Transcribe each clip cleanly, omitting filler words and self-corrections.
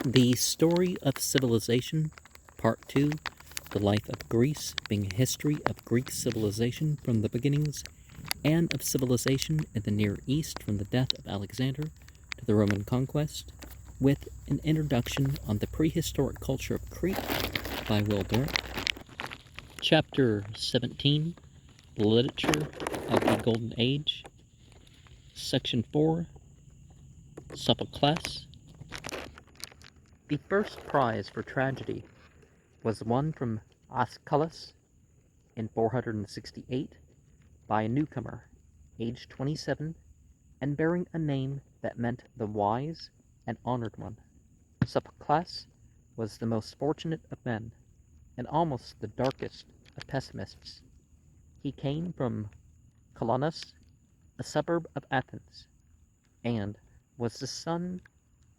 The Story of Civilization, Part 2, The Life of Greece, being a history of Greek civilization from the beginnings, and of civilization in the Near East from the death of Alexander to the Roman conquest, with an introduction on the prehistoric culture of Crete by Will Durant. Chapter 17, The Literature of the Golden Age, Section 4, Sophocles. The first prize for tragedy was won from Sophocles in 468 by a newcomer, aged 27, and bearing a name that meant the wise and honored one. Sophocles was the most fortunate of men, and almost the darkest of pessimists. He came from Colonus, a suburb of Athens, and was the son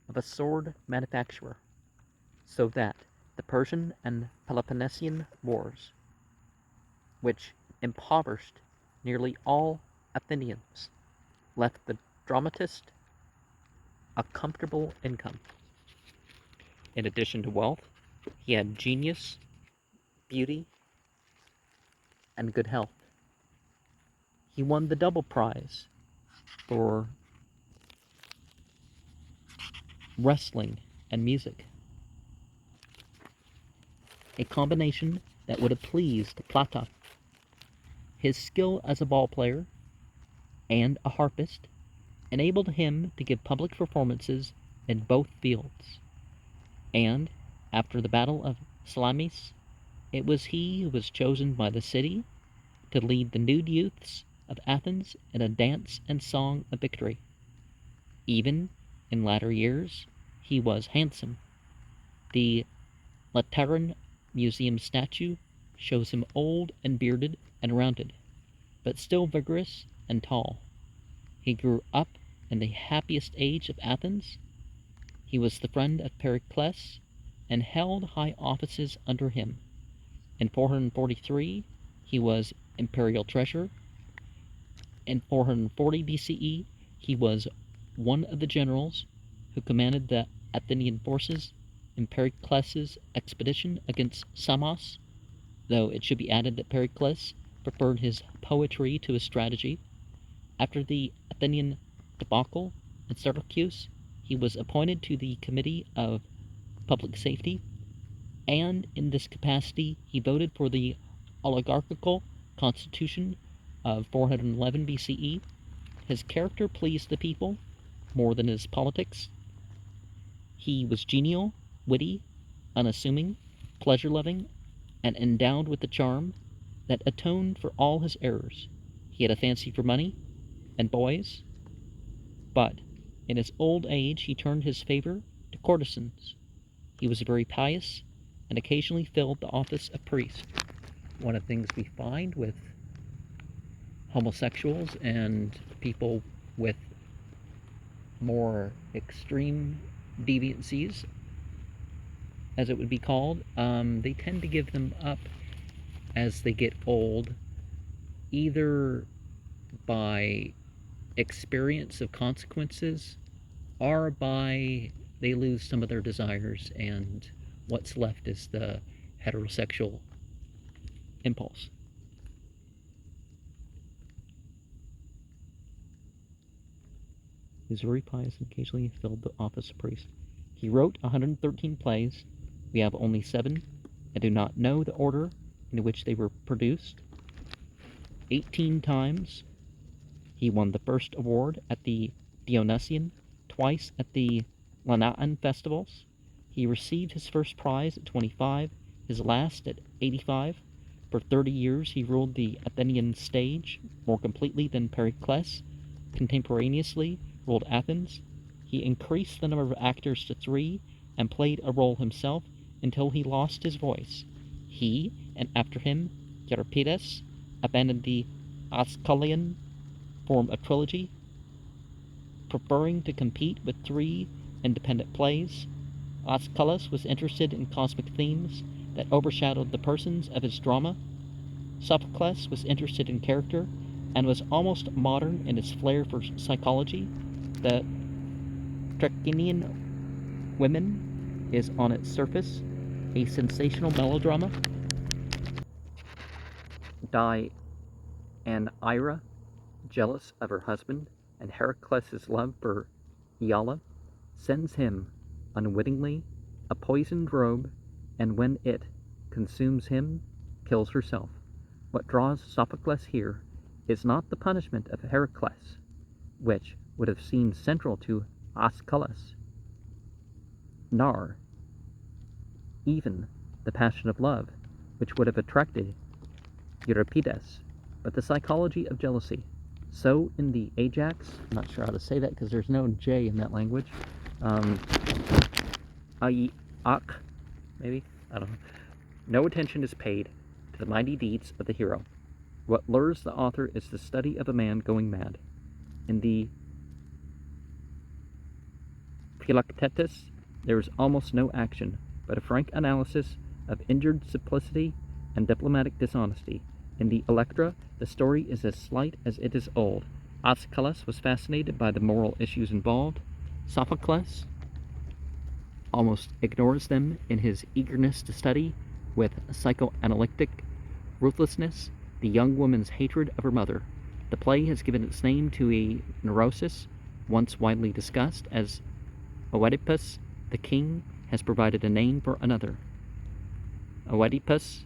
of a sword manufacturer, so that the Persian and Peloponnesian wars, which impoverished nearly all Athenians, left the dramatist a comfortable income. In addition to wealth, he had genius, beauty, and good health. He won the double prize for wrestling and music, a combination that would have pleased Plato. His skill as a ball player and a harpist enabled him to give public performances in both fields, and after the Battle of Salamis, it was he who was chosen by the city to lead the nude youths of Athens in a dance and song of victory. Even in latter years, he was handsome. The Lateran Museum statue shows him old and bearded and rounded, but still vigorous and tall. He grew up in the happiest age of Athens. He was the friend of Pericles and held high offices under him. In 443, he was imperial treasurer. In 440 BCE, he was one of the generals who commanded the Athenian forces in Pericles' expedition against Samos, though it should be added that Pericles preferred his poetry to his strategy. After the Athenian debacle in Syracuse, he was appointed to the Committee of Public Safety, and in this capacity he voted for the oligarchical constitution of 411 BCE. His character pleased the people more than his politics. He was genial, witty, unassuming, pleasure-loving, and endowed with the charm that atoned for all his errors. He had a fancy for money and boys, but in his old age he turned his favor to courtesans. He was very pious and occasionally filled the office of priest. One of the things we find with homosexuals and people with more extreme deviancies, as it would be called, they tend to give them up as they get old, either by experience of consequences or by they lose some of their desires and what's left is the heterosexual impulse. He was very pious and occasionally filled the office of priest. He wrote 113 plays. We have only 7 and do not know the order in which they were produced. 18 times he won the first award at the Dionysian, twice at the Lenaean festivals. He received his first prize at 25, his last at 85. For 30 years he ruled the Athenian stage more completely than Pericles contemporaneously ruled Athens. He increased the number of actors to 3 and played a role himself until he lost his voice. He, and after him, Euripides, abandoned the Ascalian form of trilogy, preferring to compete with 3 independent plays. Ascalus was interested in cosmic themes that overshadowed the persons of his drama. Sophocles was interested in character and was almost modern in his flair for psychology. The Trachinian women is on its surface a sensational melodrama. Deianira, jealous of her husband and Heracles' love for Iala, sends him, unwittingly, a poisoned robe, and when it consumes him, kills herself. What draws Sophocles here is not the punishment of Heracles, which would have seemed central to Aeschylus, nor even the passion of love, which would have attracted Euripides, but the psychology of jealousy. So in the Ajax, I'm not sure how to say that because there's no J in that language. Aiak, maybe? I don't know. No attention is paid to the mighty deeds of the hero. What lures the author is the study of a man going mad. In the Philoctetus, there is almost no action, but a frank analysis of injured simplicity and diplomatic dishonesty. In the Electra, the story is as slight as it is old. Aeschylus was fascinated by the moral issues involved. Sophocles almost ignores them in his eagerness to study, with psychoanalytic ruthlessness, the young woman's hatred of her mother. The play has given its name to a neurosis once widely discussed, as Oedipus, the king, has provided a name for another. Oedipus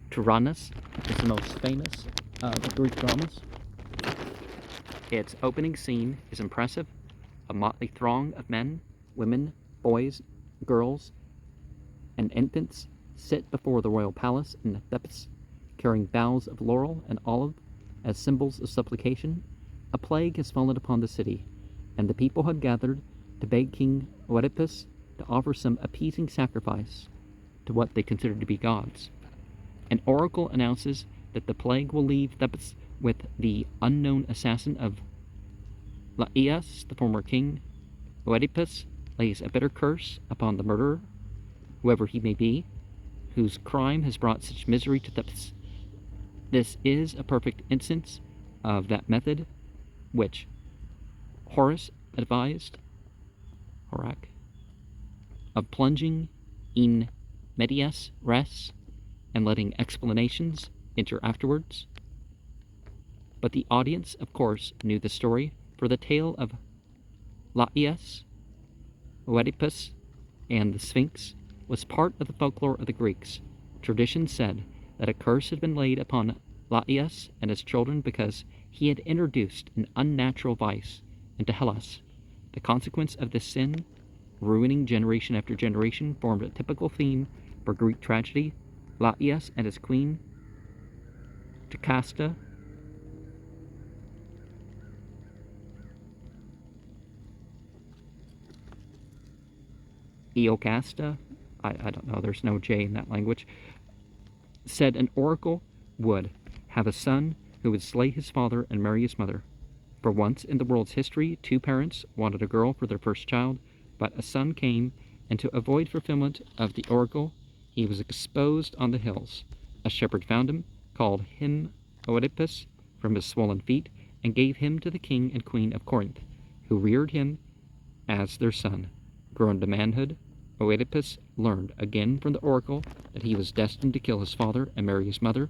Tyrannus is the most famous of Greek dramas. Its opening scene is impressive. A motley throng of men, women, boys, girls, and infants sit before the royal palace in Thebes, carrying boughs of laurel and olive as symbols of supplication. A plague has fallen upon the city, and the people have gathered to beg King Oedipus to offer some appeasing sacrifice to what they consider to be gods. An oracle announces that the plague will leave Thebes with the unknown assassin of Laius, the former king. Oedipus lays a bitter curse upon the murderer, whoever he may be, whose crime has brought such misery to Thebes. This is a perfect instance of that method which Horace advised, of plunging in medias res and letting explanations enter afterwards. But the audience, of course, knew the story, for the tale of Laius, Oedipus, and the Sphinx was part of the folklore of the Greeks. Tradition said that a curse had been laid upon Laius and his children because he had introduced an unnatural vice into Hellas. The consequence of this sin, ruining generation after generation, formed a typical theme for Greek tragedy. Laius and his queen, Jocasta, Iocasta, I don't know, there's no J in that language, said an oracle would have a son who would slay his father and marry his mother. For once in the world's history, two parents wanted a girl for their first child, but a son came, and to avoid fulfillment of the oracle, he was exposed on the hills. A shepherd found him, called him Oedipus from his swollen feet, and gave him to the king and queen of Corinth, who reared him as their son. Grown to manhood, Oedipus learned again from the oracle that he was destined to kill his father and marry his mother.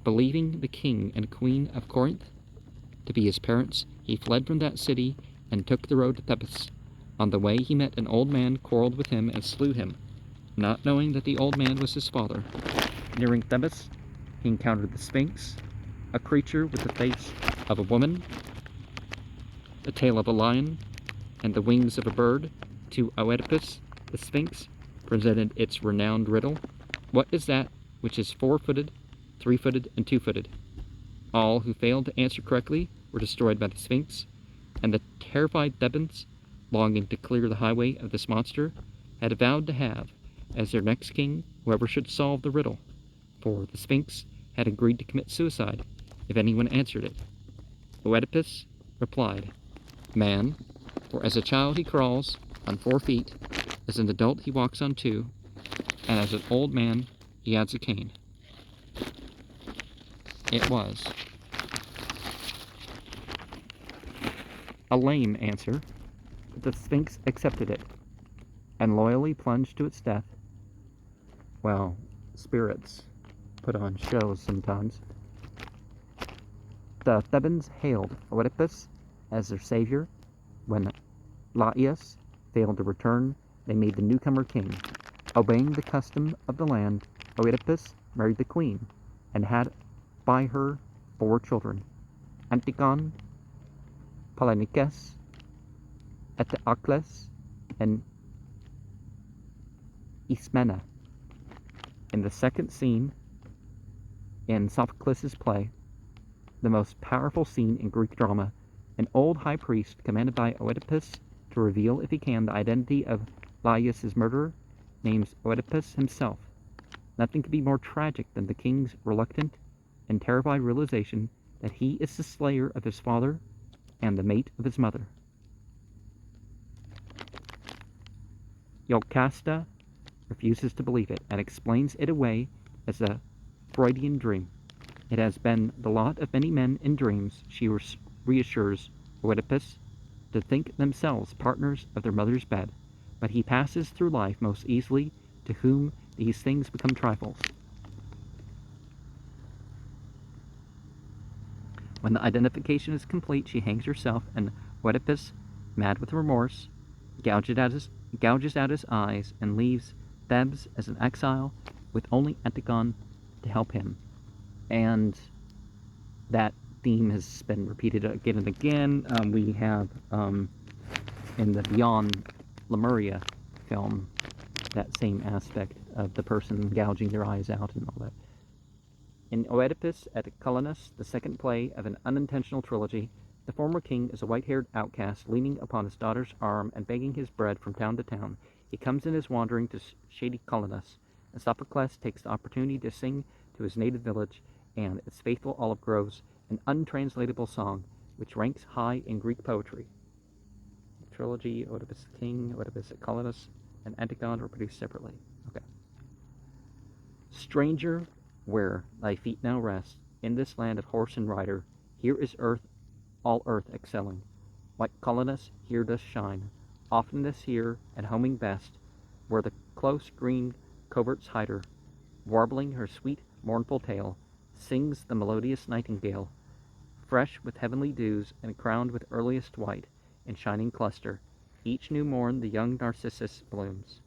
Believing the king and queen of Corinth to be his parents, he fled from that city and took the road to Thebes. On the way he met an old man, quarreled with him, and slew him, not knowing that the old man was his father. Nearing Thebes, he encountered the Sphinx, a creature with the face of a woman, the tail of a lion, and the wings of a bird. To Oedipus, the Sphinx presented its renowned riddle: what is that which is 4-footed, 3-footed, and 2-footed? All who failed to answer correctly were destroyed by the Sphinx, and the terrified Thebans, longing to clear the highway of this monster, had vowed to have as their next king whoever should solve the riddle, for the Sphinx had agreed to commit suicide if anyone answered it. Oedipus replied, "Man, for as a child he crawls on 4 feet, as an adult he walks on 2, and as an old man he adds a cane." It was a lame answer, but the Sphinx accepted it, and loyally plunged to its death. Well, spirits put on shows sometimes. The Thebans hailed Oedipus as their savior. When Laius failed to return, they made the newcomer king. Obeying the custom of the land, Oedipus married the queen and had by her 4 children: Antigone, Polynices, Eteocles, and Ismena. In the second scene in Sophocles' play, the most powerful scene in Greek drama, an old high priest commanded by Oedipus to reveal, if he can, the identity of Laius' murderer, names Oedipus himself. Nothing could be more tragic than the king's reluctant and terrified realization that he is the slayer of his father and the mate of his mother. Yocasta refuses to believe it and explains it away as a Freudian dream. It has been the lot of many men in dreams, she reassures Oedipus, to think themselves partners of their mother's bed, but he passes through life most easily, to whom these things become trifles. When the identification is complete, she hangs herself, and Oedipus, mad with remorse, gouges out his eyes and leaves Thebes as an exile with only Antigone to help him. And that theme has been repeated again and again. We have in the Beyond Lemuria film that same aspect of the person gouging their eyes out and all that. In Oedipus at Colonus, the second play of an unintentional trilogy, the former king is a white-haired outcast leaning upon his daughter's arm and begging his bread from town to town. He comes in his wandering to shady Colonus, and Sophocles takes the opportunity to sing to his native village and its faithful olive groves an untranslatable song which ranks high in Greek poetry. The trilogy, Oedipus the King, Oedipus at Colonus, and Antigone were produced separately. Okay. Stranger, where thy feet now rest, in this land of horse and rider, here is earth, all earth excelling. Like Colonus, here does shine, oftenest here, and homing best, where the close green coverts hide her, warbling her sweet, mournful tale, sings the melodious nightingale, fresh with heavenly dews, and crowned with earliest white, in shining cluster, each new morn the young narcissus blooms,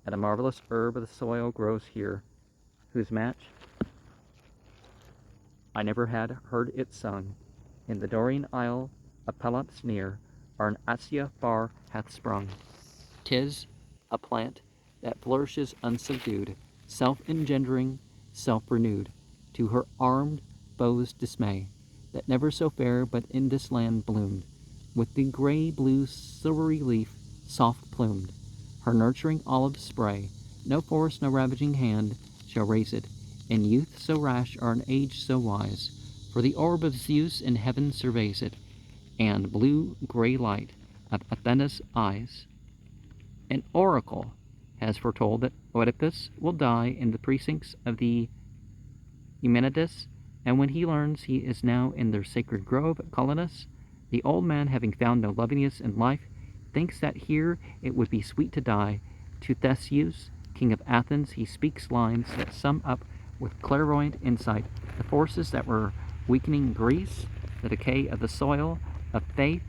and a marvelous herb of the soil grows here, whose match I never had heard it sung. In the Dorian isle of Pelops near, or an Asia far hath sprung. 'Tis a plant that flourishes unsubdued, self-engendering, self-renewed, to her armed foes' dismay, that never so fair but in this land bloomed, with the grey-blue silvery leaf soft-plumed, her nurturing olive spray, no force, no ravaging hand shall raise it, in youth so rash or in age so wise, for the orb of Zeus in heaven surveys it, and blue-grey light of Athena's eyes. An oracle has foretold that Oedipus will die in the precincts of the Eumenides, and when he learns he is now in their sacred grove at Colonus, the old man, having found no loveliness in life, thinks that here it would be sweet to die. To Theseus, king of Athens, he speaks lines that sum up with clairvoyant insight the forces that were weakening Greece, the decay of the soil, of faith,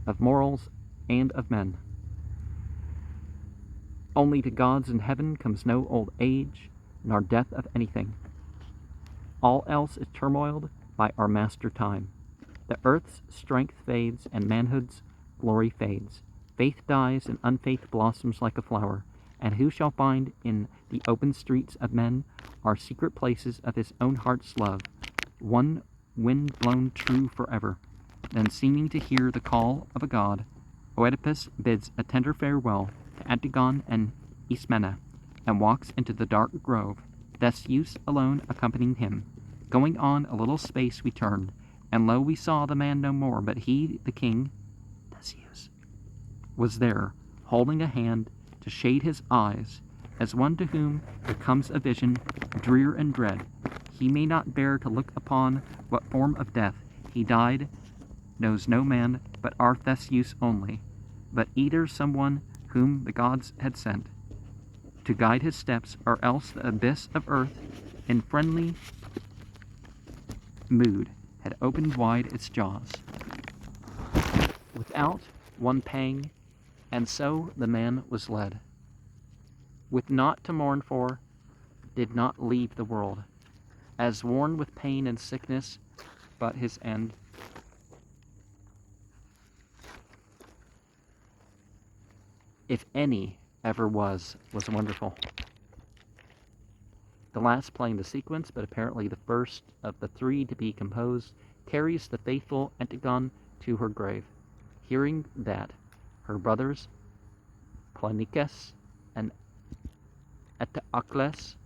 of morals, and of men. Only to gods in heaven comes no old age, nor death of anything. All else is turmoiled by our master time. The earth's strength fades, and manhood's glory fades. Faith dies, and unfaith blossoms like a flower. And who shall find in the open streets of men our secret places of his own heart's love, one wind blown true forever? Then, seeming to hear the call of a god, Oedipus bids a tender farewell to Antigone and Ismena, and walks into the dark grove, Theseus alone accompanying him. Going on a little space we turned, and lo, we saw the man no more, but he, the king, Theseus, was there, holding a hand to shade his eyes, as one to whom there comes a vision, drear and dread. He may not bear to look upon what form of death he died, knows no man but our Theseus only, but either someone whom the gods had sent to guide his steps, or else the abyss of earth, in friendly mood, had opened wide its jaws, without one pang, and so the man was led, with naught to mourn for, did not leave the world, as worn with pain and sickness, but his end. If any ever was wonderful. The last playing the sequence, but apparently the first of the three to be composed, carries the faithful Antigone to her grave, hearing that her brothers Polynicus and Eteocles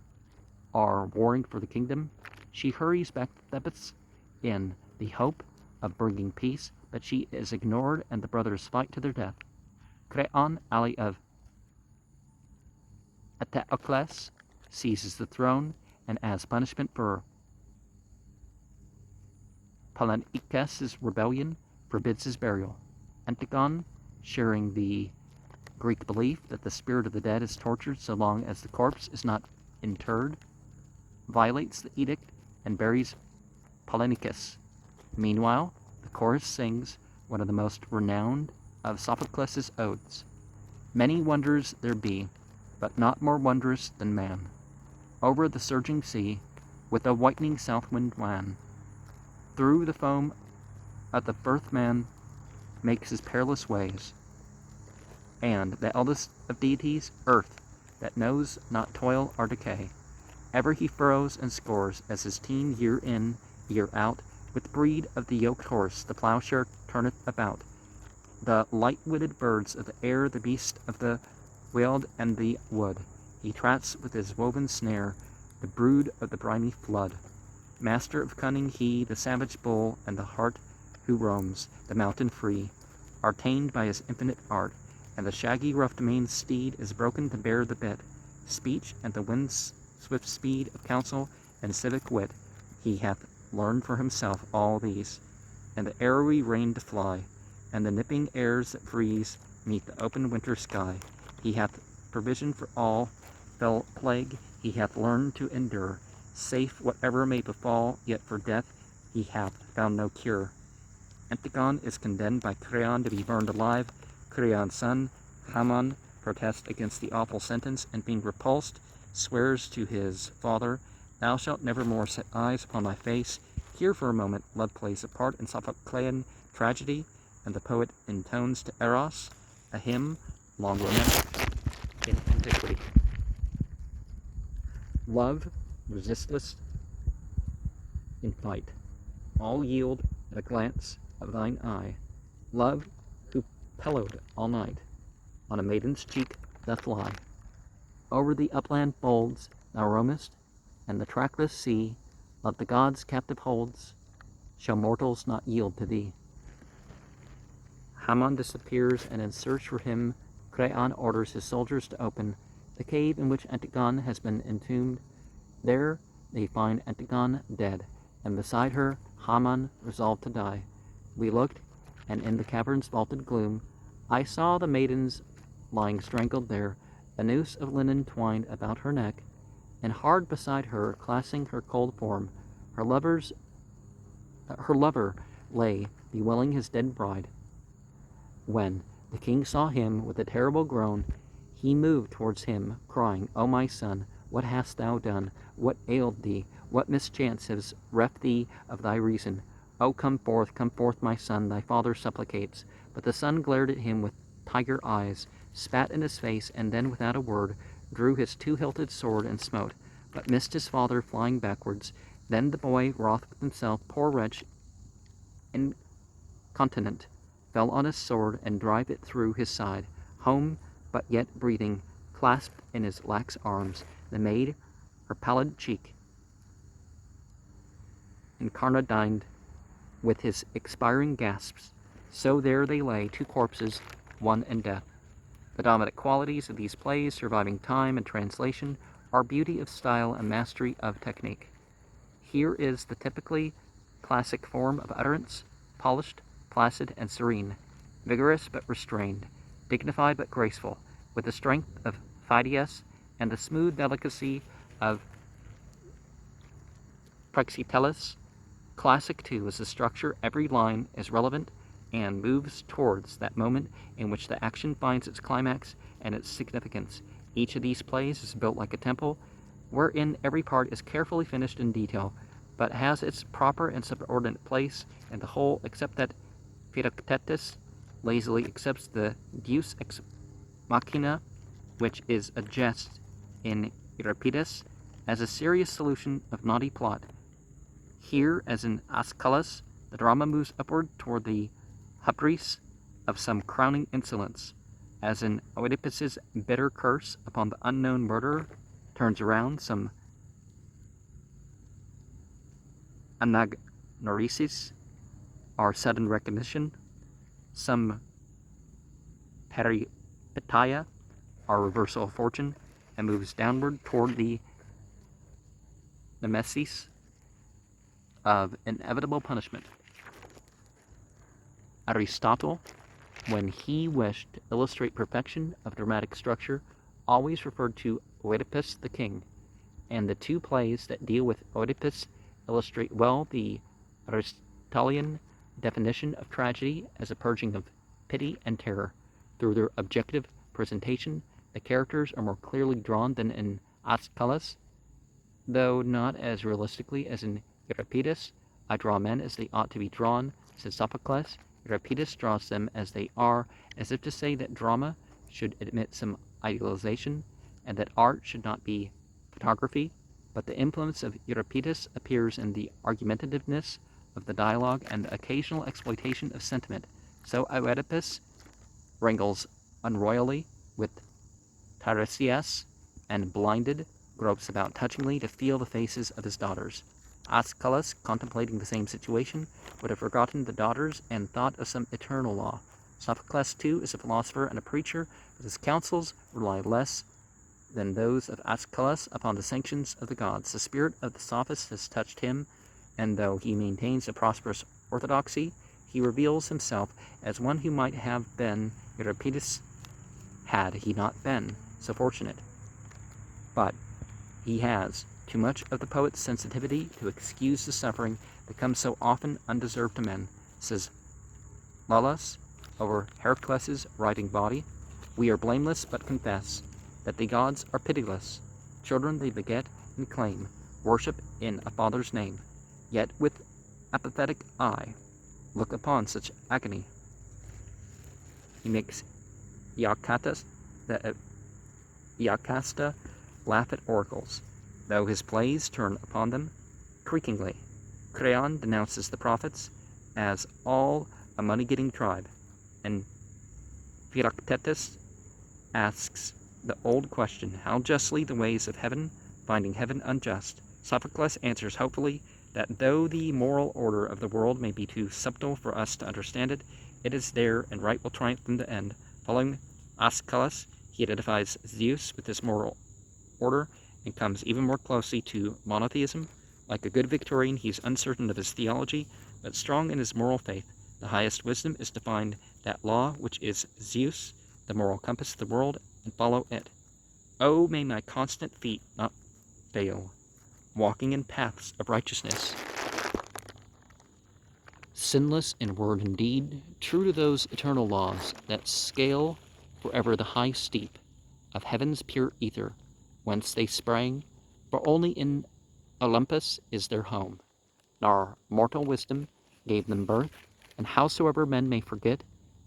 are warring for the kingdom. She hurries back to Thebes in the hope of bringing peace, but she is ignored and the brothers fight to their death. Creon, ally of Eteocles, seizes the throne, and as punishment for Polynicus' rebellion, forbids his burial. Antigone, sharing the Greek belief that the spirit of the dead is tortured so long as the corpse is not interred, violates the edict and buries Polynicus. Meanwhile, the chorus sings one of the most renowned of Sophocles' odes. Many wonders there be, but not more wondrous than man. Over the surging sea, with a whitening south wind wan, through the foam of the firth man makes his perilous ways, and the eldest of deities, earth, that knows not toil or decay, ever he furrows and scores as his team year in, year out, with breed of the yoked horse the plowshare turneth about, the light-witted birds of the air, the beast of the weald and the wood, he traps with his woven snare, the brood of the briny flood. Master of cunning he, the savage bull, and the hart who roams the mountain free, are tamed by his infinite art, and the shaggy rough-maned steed is broken to bear the bit. Speech and the wind's swift speed of counsel and civic wit, he hath learned for himself all these, and the arrowy rein to fly, and the nipping airs that freeze neath the open winter sky. He hath provision for all fell plague, he hath learned to endure, safe whatever may befall, yet for death he hath found no cure. Antigone is condemned by Creon to be burned alive. Creon's son, Hammon, protests against the awful sentence, and being repulsed, swears to his father, "Thou shalt never more set eyes upon my face." Here for a moment love plays a part in Sophoclean tragedy, and the poet intones to Eros a hymn long romantic in antiquity. Love, resistless in fight, all yield at a glance of thine eye. Love, who pillowed all night on a maiden's cheek, doth lie. Over the upland folds thou roamest, and the trackless sea, love the gods captive holds, shall mortals not yield to thee. Hammon disappears, and in search for him, Creon orders his soldiers to open the cave in which Antigone has been entombed. There they find Antigone dead, and beside her Hammon resolved to die. We looked, and in the cavern's vaulted gloom, I saw the maidens lying strangled there, a noose of linen twined about her neck, and hard beside her, clasping her cold form, her lover lay bewailing his dead bride. When the king saw him, with a terrible groan, he moved towards him, crying, "O my son, what hast thou done? What ailed thee? What mischance has reft thee of thy reason? O come forth, my son, thy father supplicates." But the son glared at him with tiger eyes, spat in his face, and then, without a word, drew his two-hilted sword and smote, but missed his father, flying backwards. Then the boy, wroth with himself, poor wretch, incontinent, fell on his sword, and drive it through his side, home, but yet breathing, clasped in his lax arms the maid, her pallid cheek incarnadined with his expiring gasps. So there they lay, two corpses, one in death. The dominant qualities of these plays, surviving time and translation, are beauty of style and mastery of technique. Here is the typically classic form of utterance, polished, placid, and serene, vigorous but restrained, dignified but graceful, with the strength of Phidias and the smooth delicacy of Praxiteles. Classic, too, is the structure. Every line is relevant and moves towards that moment in which the action finds its climax and its significance. Each of these plays is built like a temple, wherein every part is carefully finished in detail, but has its proper and subordinate place in the whole, except that Philoctetes lazily accepts the deus ex machina, which is a jest in Euripides, as a serious solution of naughty plot. Here, as in Aeschylus, the drama moves upward toward the hubris of some crowning insolence, as in Oedipus's bitter curse upon the unknown murderer turns around some anagnorisis, or sudden recognition, some peripetia, or reversal of fortune, and moves downward toward the nemesis of inevitable punishment. Aristotle, when he wished to illustrate perfection of dramatic structure, always referred to Oedipus the king, and the two plays that deal with Oedipus illustrate well the Aristotelian definition of tragedy as a purging of pity and terror. Through their objective presentation, the characters are more clearly drawn than in Aeschylus, though not as realistically as in Euripides. I draw men as they ought to be drawn, says Sophocles. Euripides draws them as they are, as if to say that drama should admit some idealization, and that art should not be photography, but the influence of Euripides appears in the argumentativeness of the dialogue and the occasional exploitation of sentiment. So Oedipus wrangles unroyally with Tiresias, and blinded, gropes about touchingly to feel the faces of his daughters. Aeschylus, contemplating the same situation, would have forgotten the daughters and thought of some eternal law. Sophocles, too, is a philosopher and a preacher, but his counsels rely less than those of Aeschylus upon the sanctions of the gods. The spirit of the sophist has touched him, and though he maintains a prosperous orthodoxy, he reveals himself as one who might have been Euripides had he not been so fortunate. But he has too much of the poet's sensitivity to excuse the suffering that comes so often undeserved to men, says Lullas over Heracles' writhing body. We are blameless, but confess that the gods are pitiless. Children they beget and claim, worship in a father's name, yet with apathetic eye look upon such agony. He makes Iacasta laugh at oracles, though his plays turn upon them creakingly. Creon denounces the prophets as all a money-getting tribe, and Philoctetes asks the old question, how justly the ways of heaven, finding heaven unjust. Sophocles answers hopefully that though the moral order of the world may be too subtle for us to understand it, it is there, and right will triumph in the end. Following Aeschylus, he identifies Zeus with this moral order and comes even more closely to monotheism. Like a good Victorian, he is uncertain of his theology, but strong in his moral faith. The highest wisdom is to find that law which is Zeus, the moral compass of the world, and follow it. Oh, may my constant feet not fail, walking in paths of righteousness, sinless in word and deed, true to those eternal laws that scale forever the high steep of heaven's pure ether, whence they sprang, for only in Olympus is their home. Nor mortal wisdom gave them birth, and howsoever men may forget,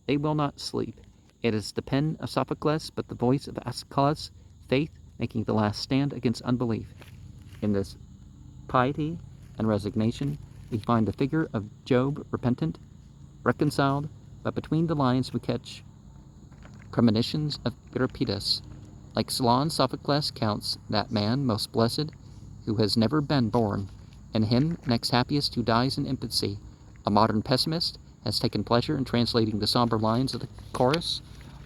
they will not sleep. It is the pen of Sophocles, but the voice of Aeschylus, faith making the last stand against unbelief. In this piety and resignation, we find the figure of Job repentant, reconciled, but between the lines we catch premonitions of Euripides. Like Solon, Sophocles counts that man most blessed who has never been born, and him next happiest who dies in infancy. A modern pessimist has taken pleasure in translating the somber lines of the chorus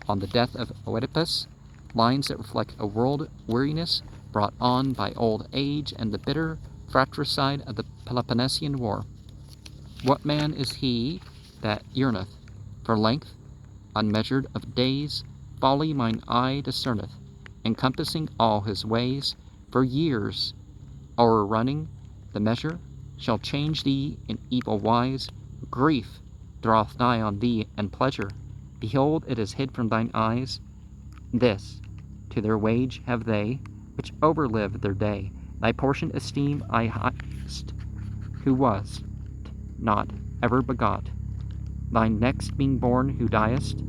on the death of Oedipus, lines that reflect a world weariness brought on by old age and the bitter fratricide of the Peloponnesian War. What man is he that yearneth for length unmeasured of days, folly mine eye discerneth, encompassing all his ways. For years o'errunning the measure shall change thee in evil wise. Grief draweth nigh on thee, and pleasure, behold, it is hid from thine eyes. This to their wage have they, which overlive their day. Thy portion esteem I highest, who was not ever begot. Thine next being born who diest,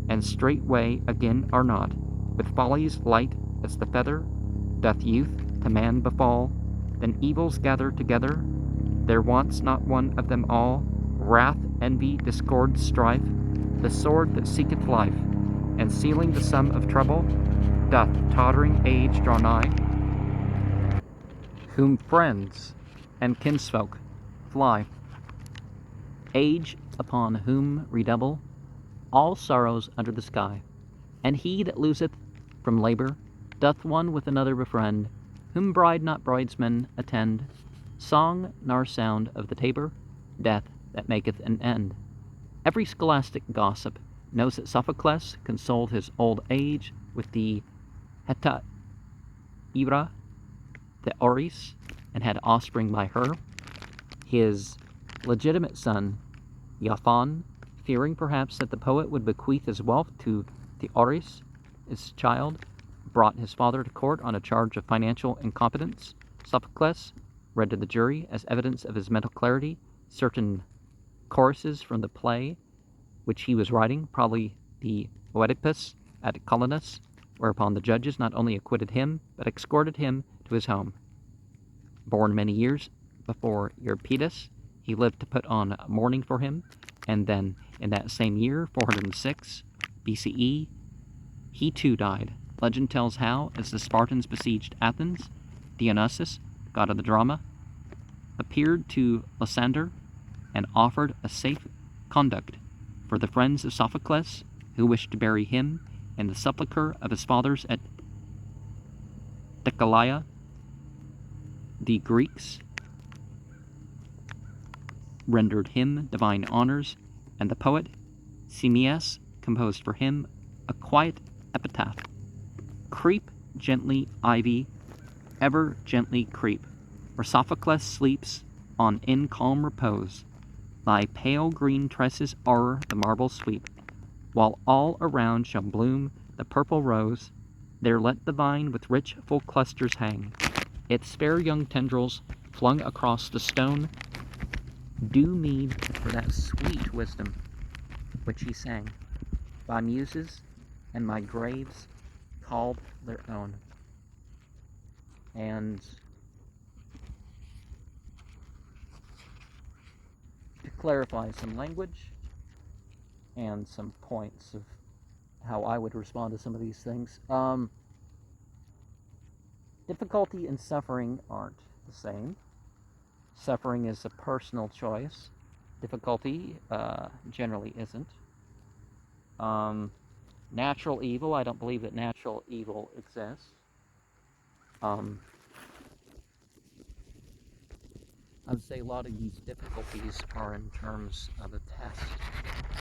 and straightway again are not. With follies light as the feather doth youth to man befall. Then evils gather together, there wants not one of them all. Wrath, envy, discord, strife, the sword that seeketh life, and sealing the sum of trouble, doth tottering age draw nigh, whom friends and kinsfolk fly. Age upon whom redouble all sorrows under the sky, and he that loseth from labor doth one with another befriend, whom bride not bridesmen attend. Song nor sound of the tabor, death that maketh an end. Every scholastic gossip knows that Sophocles consoled his old age with the hetaira theoris, and had offspring by her. His legitimate son, Iaphon, fearing perhaps that the poet would bequeath his wealth to Theoris, his child, brought his father to court on a charge of financial incompetence. Sophocles read to the jury, as evidence of his mental clarity, certain choruses from the play which he was writing, probably the Oedipus at Colonus, whereupon the judges not only acquitted him, but escorted him to his home. Born many years before Eupedes, he lived to put on mourning for him, and then in that same year, 406 BCE, he too died. Legend tells how, as the Spartans besieged Athens, Dionysus, god of the drama, appeared to Lysander and offered a safe conduct for the friends of Sophocles who wished to bury him in the sepulchre of his fathers at Decalia. The Greeks rendered him divine honors, and the poet Simmias composed for him a quiet epitaph. Creep gently, ivy, ever gently creep, where Sophocles sleeps on in calm repose. Thy pale green tresses o'er the marble sweep, while all around shall bloom the purple rose. There let the vine with rich full clusters hang, its fair young tendrils flung across the stone, due meed for that sweet wisdom which he sang, by muses and my graves called their own. And to clarify some language and some points of how I would respond to some of these things, difficulty and suffering aren't the same. Suffering is a personal choice. Difficulty generally isn't. Natural evil, I don't believe that natural evil exists. I would say a lot of these difficulties are in terms of a test